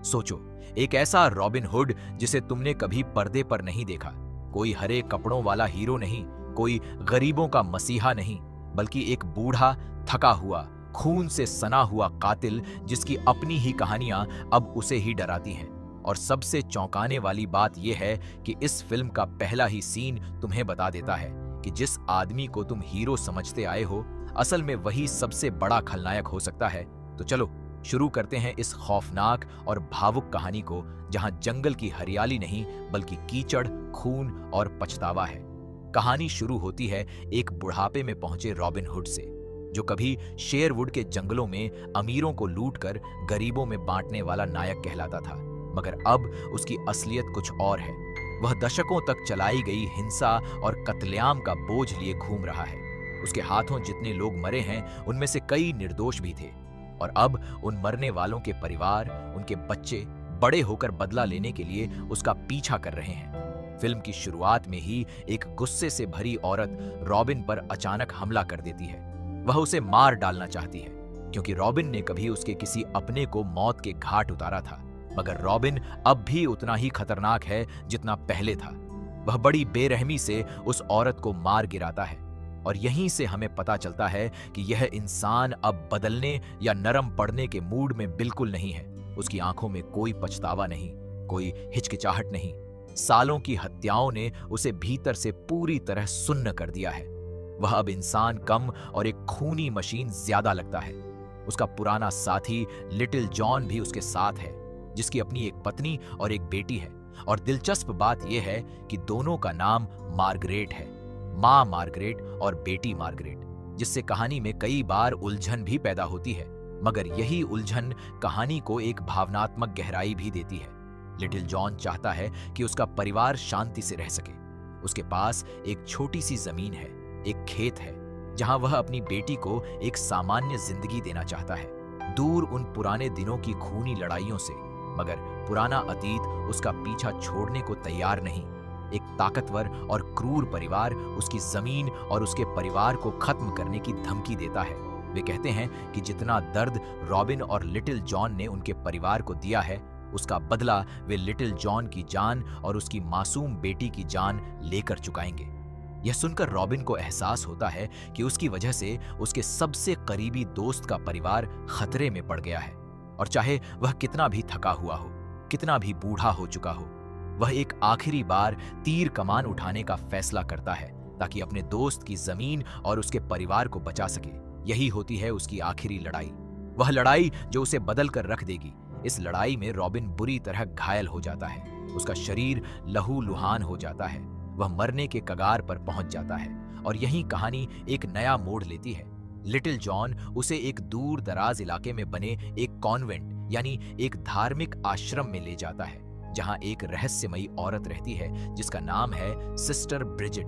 सोचो, एक ऐसा रॉबिन हुड जिसे तुमने कभी पर्दे पर नहीं देखा। कोई हरे कपड़ों वाला हीरो नहीं, कोई गरीबों का मसीहा नहीं, बल्कि एक बूढ़ा, थका हुआ, खून से सना हुआ कातिल जिसकी अपनी ही कहानियां अब उसे ही डराती हैं। और सबसे चौंकाने वाली बात यह है कि इस फिल्म का पहला ही सीन तुम्हें बता देता है कि जिस आदमी को तुम हीरो समझते आए हो, असल में वही सबसे बड़ा खलनायक हो सकता है। तो चलो शुरू करते हैं इस खौफनाक और भावुक कहानी को, जहां जंगल की हरियाली नहीं बल्कि कीचड़, खून और पछतावा है। कहानी शुरू होती है एक बुढ़ापे में पहुंचे रॉबिन हुड से, जो कभी शेरवुड के जंगलों में अमीरों को लूटकर गरीबों में बांटने वाला नायक कहलाता था। मगर अब उसकी असलियत कुछ और है। वह दशकों तक चलाई गई हिंसा और कत्लेआम का बोझ लिए घूम रहा है। उसके हाथों जितने लोग मरे हैं, उनमें से कई निर्दोष भी थे। और अब उन मरने वालों के परिवार, उनके बच्चे बड़े होकर बदला लेने के लिए उसका पीछा कर रहे हैं। फिल्म की शुरुआत में ही एक गुस्से से भरी औरत रॉबिन पर अचानक हमला कर देती है। वह उसे मार डालना चाहती है, क्योंकि रॉबिन ने कभी उसके किसी अपने को मौत के घाट उतारा था। मगर रॉबिन अब भी उतना ही खतरनाक है जितना पहले था। वह बड़ी बेरहमी से उस औरत को मार गिराता है। और यहीं से हमें पता चलता है कि यह इंसान अब बदलने या नरम पड़ने के मूड में बिल्कुल नहीं है। उसकी आंखों में कोई पछतावा नहीं, कोई हिचकिचाहट नहीं। सालों की हत्याओं ने उसे भीतर से पूरी तरह सुन्न कर दिया है। वह अब इंसान कम और एक खूनी मशीन ज्यादा लगता है। उसका पुराना साथी लिटिल जॉन भी उसके साथ है, जिसकी अपनी एक पत्नी और एक बेटी है। और दिलचस्प बात यह है कि दोनों का नाम मार्गरेट है, माँ मार्गरेट और बेटी मार्गरेट, जिससे कहानी में कई बार उलझन भी पैदा होती है। मगर यही उलझन कहानी को एक भावनात्मक गहराई भी देती है। लिटिल जॉन चाहता है कि उसका परिवार शांति से रह सके। उसके पास एक छोटी सी जमीन है, एक खेत है, जहां वह अपनी बेटी को एक सामान्य जिंदगी देना चाहता है, दूर उन पुराने दिनों की खूनी लड़ाइयों से। मगर पुराना अतीत उसका पीछा छोड़ने को तैयार नहीं। एक ताकतवर और क्रूर परिवार उसकी जमीन और उसके परिवार को खत्म करने की धमकी देता है। वे कहते हैं कि जितना दर्द रॉबिन और लिटिल जॉन ने उनके परिवार को दिया है, उसका बदला वे लिटिल जॉन की जान और उसकी मासूम बेटी की जान लेकर चुकाएंगे। यह सुनकर रॉबिन को एहसास होता है कि उसकी वजह से उसके सबसे करीबी दोस्त का परिवार खतरे में पड़ गया है। और चाहे वह कितना भी थका हुआ हो, कितना भी बूढ़ा हो चुका हो, वह एक आखिरी बार तीर कमान उठाने का फैसला करता है, ताकि अपने दोस्त की जमीन और उसके परिवार को बचा सके। यही होती है उसकी आखिरी लड़ाई, वह लड़ाई जो उसे बदल कर रख देगी। इस लड़ाई में रॉबिन बुरी तरह घायल हो जाता है। उसका शरीर लहूलुहान हो जाता है, वह मरने के कगार पर पहुंच जाता है। और यही कहानी एक नया मोड़ लेती है। लिटिल जॉन उसे एक दूर दराज इलाके में बने एक कॉन्वेंट यानी एक धार्मिक आश्रम में ले जाता है, जहां एक रहस्यमयी औरत रहती है जिसका नाम है सिस्टर ब्रिजिड।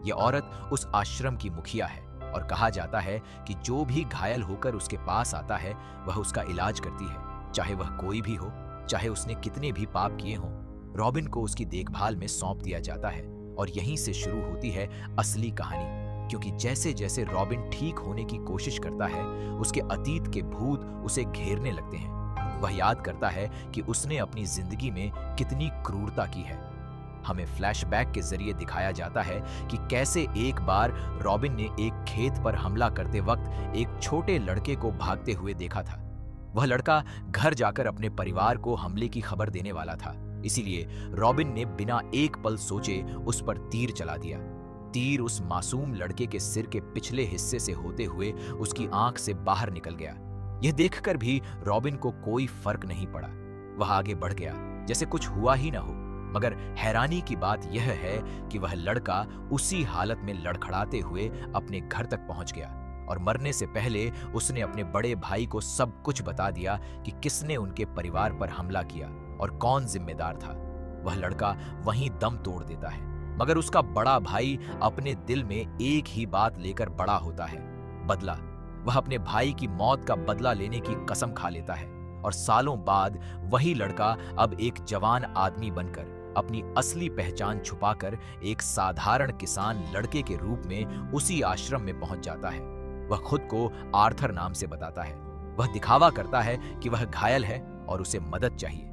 यह औरत उस आश्रम की मुखिया है और कहा जाता है कि जो भी घायल होकर उसके पास आता है, वह उसका इलाज करती है, चाहे वह कोई भी हो, चाहे उसने कितने भी पाप किए हों। रॉबिन को उसकी देखभाल में सौंप दिया जाता है। और यहीं से शुरू होती है असली कहानी, क्योंकि जैसे जैसे रॉबिन ठीक होने की कोशिश करता है, उसके अतीत के भूत उसे घेरने लगते हैं। वह याद करता है कि उसने अपनी जिंदगी में कितनी क्रूरता की है। हमें फ्लैशबैक के जरिए दिखाया जाता है कि कैसे एक बार रॉबिन ने एक खेत पर हमला करते वक्त एक छोटे लड़के को भागते हुए देखा था। वह लड़का घर जाकर अपने परिवार को हमले की खबर देने वाला था, इसीलिए रॉबिन ने बिना एक पल सोचे उस पर तीर चला दिया। तीर उस मासूम लड़के के सिर के पिछले हिस्से से होते हुए उसकी आंख से बाहर निकल गया। यह देखकर भी रॉबिन को कोई फर्क नहीं पड़ा। वह आगे बढ़ गया जैसे कुछ हुआ ही ना हो। मगर हैरानी की बात यह है कि वह लड़का उसी हालत में लड़खड़ाते हुए अपने घर तक पहुंच गया और मरने से पहले उसने अपने बड़े भाई को सब कुछ बता दिया कि किसने उनके परिवार पर हमला किया और कौन जिम्मेदार था। वह लड़का वहीं दम तोड़ देता है, मगर उसका बड़ा भाई अपने दिल में एक ही बात लेकर बड़ा होता है, बदला। वह अपने भाई की मौत का बदला लेने की कसम खा लेता है और सालों बाद वही लड़का अब एक जवान आदमी बनकर अपनी असली पहचान छुपाकर एक साधारण किसान लड़के के रूप में उसी आश्रम में पहुंच जाता है। वह खुद को आर्थर नाम से बताता है। वह दिखावा करता है कि वह घायल है और उसे मदद चाहिए,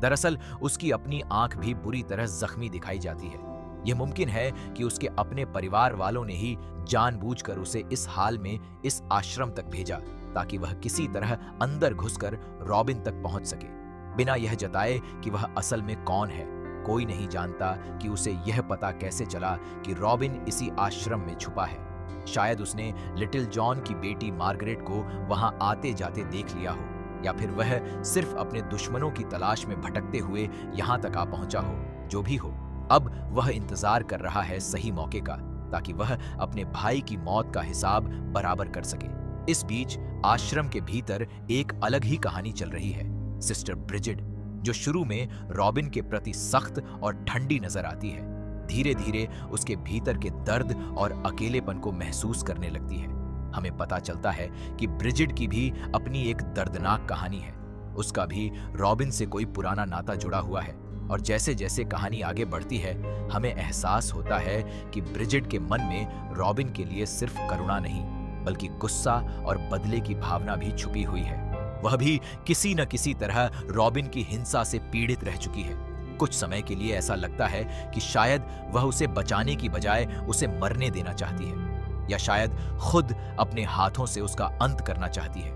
दरअसल उसकी अपनी आंख भी बुरी तरह जख्मी दिखाई जाती है। यह मुमकिन है कि उसके अपने परिवार वालों ने ही जानबूझकर उसे इस हाल में इस आश्रम तक भेजा ताकि वह किसी तरह अंदर घुसकर रॉबिन तक पहुंच सके, बिना यह जताए कि वह असल में कौन है। कोई नहीं जानता कि उसे यह पता कैसे चला कि रॉबिन इसी आश्रम में छुपा है। शायद उसने लिटिल जॉन की बेटी मार्गरेट को वहां आते जाते देख लिया हो, या फिर वह सिर्फ अपने दुश्मनों की तलाश में भटकते हुए यहां तक आ पहुंचा हो। जो भी हो, अब वह इंतजार कर रहा है सही मौके का, ताकि वह अपने भाई की मौत का हिसाब बराबर कर सके। इस बीच आश्रम के भीतर एक अलग ही कहानी चल रही है। सिस्टर ब्रिजिड, जो शुरू में रॉबिन के प्रति सख्त और ठंडी नजर आती है, धीरे धीरे उसके भीतर के दर्द और अकेलेपन को महसूस करने लगती है। हमें पता चलता है कि ब्रिजिड की भी अपनी एक दर्दनाक कहानी है। उसका भी रॉबिन से कोई पुराना नाता जुड़ा हुआ है, और जैसे जैसे कहानी आगे बढ़ती है हमें एहसास होता है कि ब्रिजिड के मन में रॉबिन के लिए सिर्फ करुणा नहीं बल्कि गुस्सा और बदले की भावना भी छुपी हुई है। वह भी किसी न किसी तरह रॉबिन की हिंसा से पीड़ित रह चुकी है। कुछ समय के लिए ऐसा लगता है कि शायद वह उसे बचाने की बजाय उसे मरने देना चाहती है, या शायद खुद अपने हाथों से उसका अंत करना चाहती है।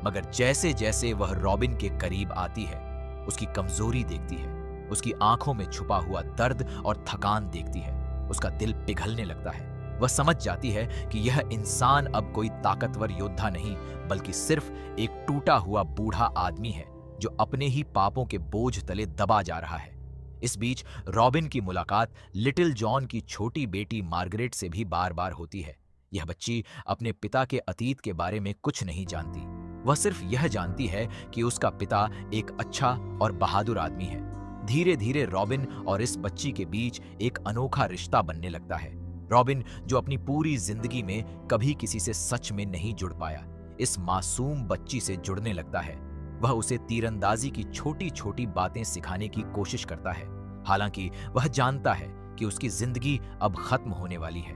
मगर जैसे जैसे वह रॉबिन के करीब आती है, उसकी कमजोरी देखती है, उसकी आंखों में छुपा हुआ दर्द और थकान देखती है, उसका दिल पिघलने लगता है। वह समझ जाती है कि यह इंसान अब कोई ताकतवर योद्धा नहीं बल्कि सिर्फ एक टूटा हुआ बूढ़ा आदमी है जो अपने ही पापों के बोझ तले दबा जा रहा है। इस बीच रॉबिन की मुलाकात लिटिल जॉन की छोटी बेटी मार्गरेट से भी बार बार होती है। यह बच्ची अपने पिता के अतीत के बारे में कुछ नहीं जानती। वह सिर्फ यह जानती है कि उसका पिता एक अच्छा और बहादुर आदमी है। धीरे धीरे रॉबिन और इस बच्ची के बीच एक अनोखा रिश्ता बनने लगता है। रॉबिन, जो अपनी पूरी जिंदगी में कभी किसी से सच में नहीं जुड़ पाया, इस मासूम बच्ची से जुड़ने लगता है। वह उसे तीरंदाजी की छोटी छोटी बातें सिखाने की कोशिश करता है, हालांकि वह जानता है कि उसकी जिंदगी अब खत्म होने वाली है।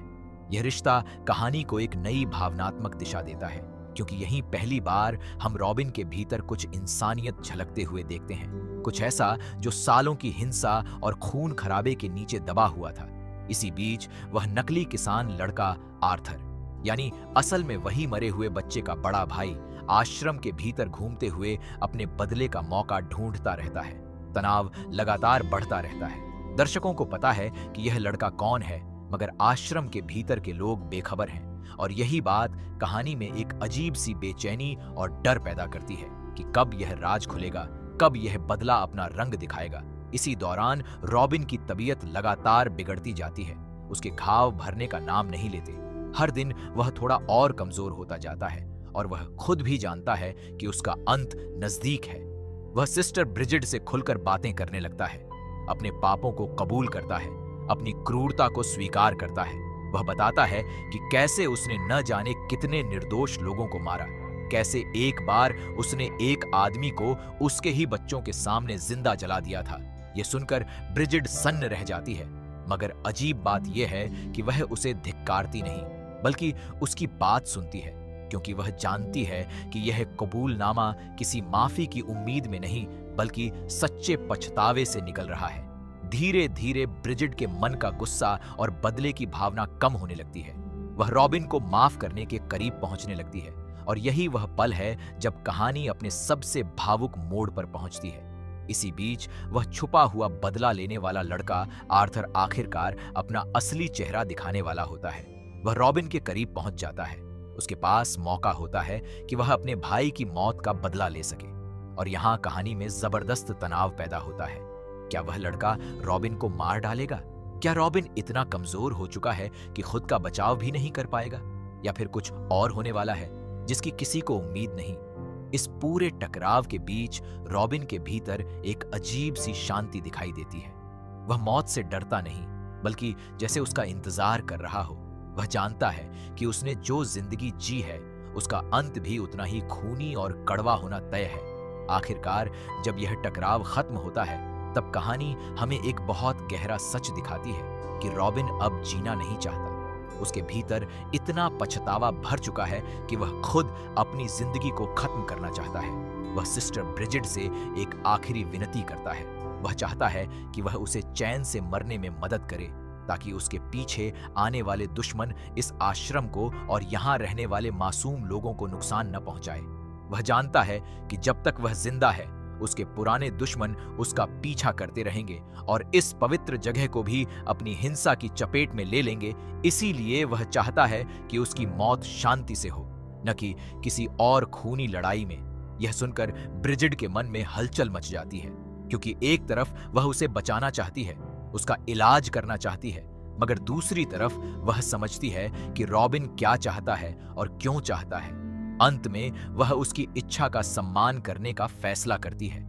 यह रिश्ता कहानी को एक नई भावनात्मक दिशा देता है, क्योंकि यहीं पहली बार हम रॉबिन के भीतर कुछ इंसानियत झलकते हुए देखते हैं, कुछ ऐसा जो सालों की हिंसा और खून खराबे के नीचे दबा हुआ था। इसी बीच वह नकली किसान लड़का आर्थर, यानी असल में वही मरे हुए बच्चे का बड़ा भाई, आश्रम के भीतर घूमते हुए अपने बदले का मौका ढूंढता रहता है। तनाव लगातार बढ़ता रहता है। दर्शकों को पता है कि यह लड़का कौन है, मगर आश्रम के भीतर के लोग बेखबर हैं, और यही बात कहानी में एक अजीब सी बेचैनी और डर पैदा करती है कि कब यह राज खुलेगा, कब यह बदला अपना रंग दिखाएगा। इसी दौरान रॉबिन की तबीयत लगातार बिगड़ती जाती है। उसके घाव भरने का नाम नहीं लेते। हर दिन वह थोड़ा और कमजोर होता जाता है, और वह खुद भी जानता है कि उसका अंत नजदीक है। वह सिस्टर ब्रिजिड से खुलकर बातें करने लगता है, अपने पापों को कबूल करता है, अपनी क्रूरता को स्वीकार करता है। वह बताता है कि कैसे उसने न जाने कितने निर्दोष लोगों को मारा, कैसे एक बार उसने एक आदमी को उसके ही बच्चों के सामने जिंदा जला दिया था। यह सुनकर ब्रिजिड सन्न रह जाती है, मगर अजीब बात यह है कि वह उसे धिक्कारती नहीं, बल्कि उसकी बात सुनती है, क्योंकि वह जानती है कि यह कबूलनामा किसी माफी की उम्मीद में नहीं बल्कि सच्चे पछतावे से निकल रहा है। धीरे धीरे ब्रिजिड के मन का गुस्सा और बदले की भावना कम होने लगती है। वह रॉबिन को माफ करने के करीब पहुंचने लगती है, और यही वह पल है जब कहानी अपने सबसे भावुक मोड़ पर पहुंचती है। इसी बीच वह छुपा हुआ बदला लेने वाला लड़का आर्थर आखिरकार अपना असली चेहरा दिखाने वाला होता है। वह रॉबिन के करीब पहुंच जाता है। उसके पास मौका होता है कि वह अपने भाई की मौत का बदला ले सके, और यहां कहानी में जबरदस्त तनाव पैदा होता है। क्या वह लड़का रॉबिन को मार डालेगा? क्या रॉबिन इतना कमजोर हो चुका है कि खुद का बचाव भी नहीं कर पाएगा, या फिर कुछ और होने वाला है जिसकी किसी को उम्मीद नहीं? इस पूरे टकराव के बीच रॉबिन के भीतर एक अजीब सी शांति दिखाई देती है। वह मौत से डरता नहीं, बल्कि जैसे उसका इंतजार कर रहा हो। वह जानता है कि उसने जो जिंदगी जी है उसका अंत भी उतना ही खूनी और कड़वा होना तय है। आखिरकार जब यह टकराव खत्म होता है, तब कहानी हमें एक बहुत गहरा सच दिखाती है कि रॉबिन अब जीना नहीं चाहता। उसके भीतर इतना पछतावा भर चुका है कि वह खुद अपनी जिंदगी को खत्म करना चाहता है। वह सिस्टर ब्रिजिड से एक आखिरी विनती करता है। वह चाहता है कि वह उसे चैन से मरने में मदद करे, ताकि उसके पीछे आने वाले दुश्मन इस आश्रम को और यहाँ रहने वाले मासूम लोगों को नुकसान न पहुंचाए। वह जानता है कि जब तक वह जिंदा है, उसके पुराने दुश्मन उसका पीछा करते रहेंगे और इस पवित्र जगह को भी अपनी हिंसा की चपेट में ले लेंगे। इसीलिए वह चाहता है कि उसकी मौत शांति से हो, न कि किसी और खूनी लड़ाई में। यह सुनकर ब्रिजिड के मन में हलचल मच जाती है, क्योंकि एक तरफ वह उसे बचाना चाहती है, उसका इलाज करना चाहती है, मगर दूसरी तरफ वह समझती है कि रॉबिन क्या चाहता है और क्यों चाहता है। अंत में वह उसकी इच्छा का सम्मान करने का फैसला करती है।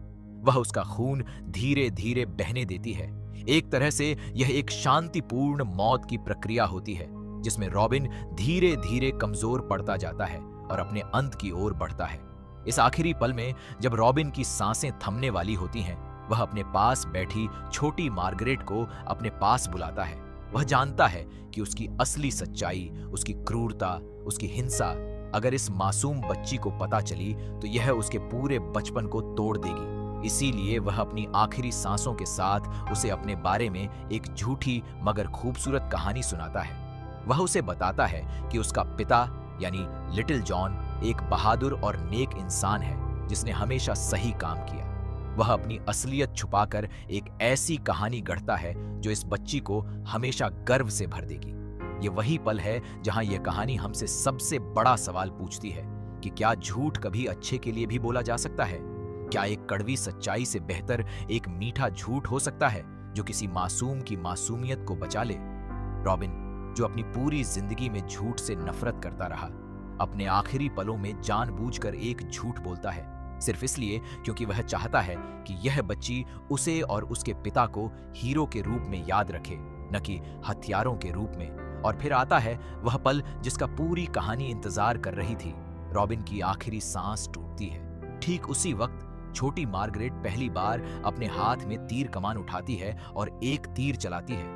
वह उसका खून धीरे धीरे बहने देती है। एक तरह से यह एक शांतिपूर्ण मौत की प्रक्रिया होती है, जिसमें रॉबिन धीरे धीरे कमजोर पड़ता जाता है और अपने अंत की ओर बढ़ता है। इस आखिरी पल में जब रॉबिन की सांसें थमने वाली होती हैं, वह अपने पास बैठी छोटी मार्गरेट को अपने पास बुलाता है। वह जानता है कि उसकी असली सच्चाई, उसकी क्रूरता, उसकी हिंसा अगर इस मासूम बच्ची को पता चली तो यह उसके पूरे बचपन को तोड़ देगी। इसीलिए वह अपनी आखिरी सांसों के साथ उसे अपने बारे में एक झूठी मगर खूबसूरत कहानी सुनाता है। वह उसे बताता है कि उसका पिता यानी लिटिल जॉन एक बहादुर और नेक इंसान है, जिसने हमेशा सही काम किया। वह अपनी असलियत छुपाकर एक ऐसी कहानी गढ़ता है जो इस बच्ची को हमेशा गर्व से भर देगी। ये वही पल है जहां यह कहानी हमसे सबसे बड़ा सवाल पूछती है कि क्या झूठ कभी अच्छे के लिए भी बोला जा सकता है? क्या एक कड़वी सच्चाई से बेहतर एक मीठा झूठ हो सकता है जो किसी मासूम की मासूमियत को बचा ले? रॉबिन, जो अपनी पूरी जिंदगी में झूठ से नफरत करता रहा, अपने आखिरी पलों में जानबूझकर एक झूठ बोलता है, सिर्फ इसलिए क्योंकि वह चाहता है कि यह बच्ची उसे और उसके पिता को हीरो के रूप में याद रखे, न कि हथियारों के रूप में। और फिर आता है वह पल जिसका पूरी कहानी इंतजार कर रही थी। रॉबिन की आखिरी सांस टूटती है। ठीक उसी वक्त छोटी मार्गरेट पहली बार अपने हाथ में तीर कमान उठाती है और एक तीर चलाती है।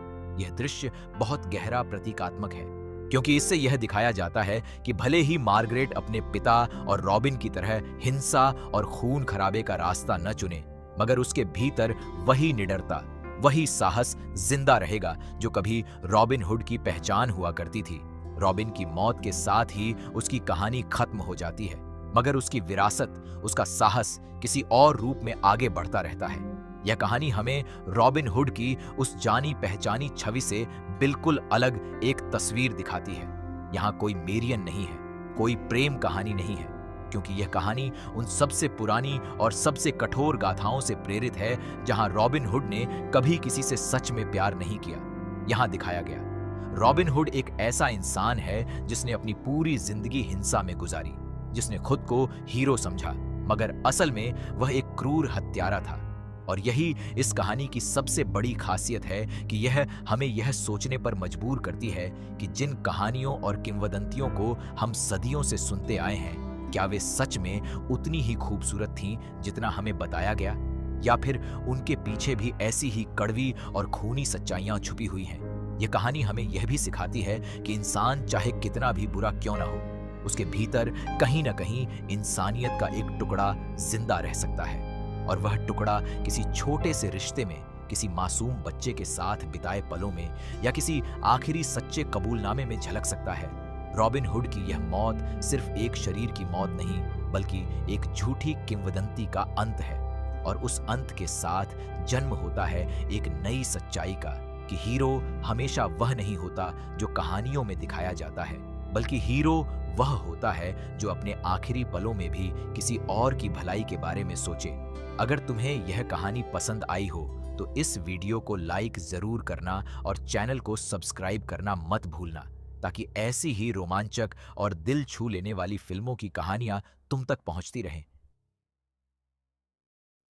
यह दृश्य बहुत गहरा प्रतीकात्मक है, क्योंकि इससे यह दिखाया जाता है कि भले ही मार्गरेट अपने पिता और रॉबिन की तरह हिंसा और खून खराबे का रास्ता न चुने, मगर उसके भीतर वही निडरता, वही साहस जिंदा रहेगा जो कभी रॉबिन हुड की पहचान हुआ करती थी। रॉबिन की मौत के साथ ही उसकी कहानी खत्म हो जाती है, मगर उसकी विरासत, उसका साहस किसी और रूप में आगे बढ़ता रहता है। यह कहानी हमें रॉबिन हुड की उस जानी पहचानी छवि से बिल्कुल अलग एक तस्वीर दिखाती है। यहाँ कोई मेरियन नहीं है, कोई प्रेम कहानी नहीं है, क्योंकि यह कहानी उन सबसे पुरानी और सबसे कठोर गाथाओं से प्रेरित है जहां रॉबिन हुड ने कभी किसी से सच में प्यार नहीं किया। यहां दिखाया गया रॉबिन हुड एक ऐसा इंसान है जिसने अपनी पूरी जिंदगी हिंसा में गुजारी, जिसने खुद को हीरो समझा, मगर असल में वह एक क्रूर हत्यारा था। और यही इस कहानी की सबसे बड़ी खासियत है कि यह हमें यह सोचने पर मजबूर करती है कि जिन कहानियों और किंवदंतियों को हम सदियों से सुनते आए हैं, क्या वे सच में उतनी ही खूबसूरत थीं जितना हमें बताया गया, या फिर उनके पीछे भी ऐसी ही कड़वी और खूनी सच्चाइयां छुपी हुई हैं? यह कहानी हमें यह भी सिखाती है कि इंसान चाहे कितना भी बुरा क्यों ना हो, उसके भीतर कहीं ना कहीं इंसानियत का एक टुकड़ा जिंदा रह सकता है, और वह टुकड़ा किसी छोटे से रिश्ते में, किसी मासूम बच्चे के साथ बिताए पलों में, या किसी आखिरी सच्चे कबूलनामे में झलक सकता है। रॉबिन हुड की यह मौत सिर्फ एक शरीर की मौत नहीं, बल्कि एक झूठी किंवदंती का अंत है, और उस अंत के साथ जन्म होता है एक नई सच्चाई का कि हीरो हमेशा वह नहीं होता जो कहानियों में दिखाया जाता है, बल्कि हीरो वह होता है जो अपने आखिरी पलों में भी किसी और की भलाई के बारे में सोचे। अगर तुम्हें यह कहानी पसंद आई हो तो इस वीडियो को लाइक जरूर करना और चैनल को सब्सक्राइब करना मत भूलना, ताकि ऐसी ही रोमांचक और दिल छू लेने वाली फिल्मों की कहानियां तुम तक पहुंचती रहें।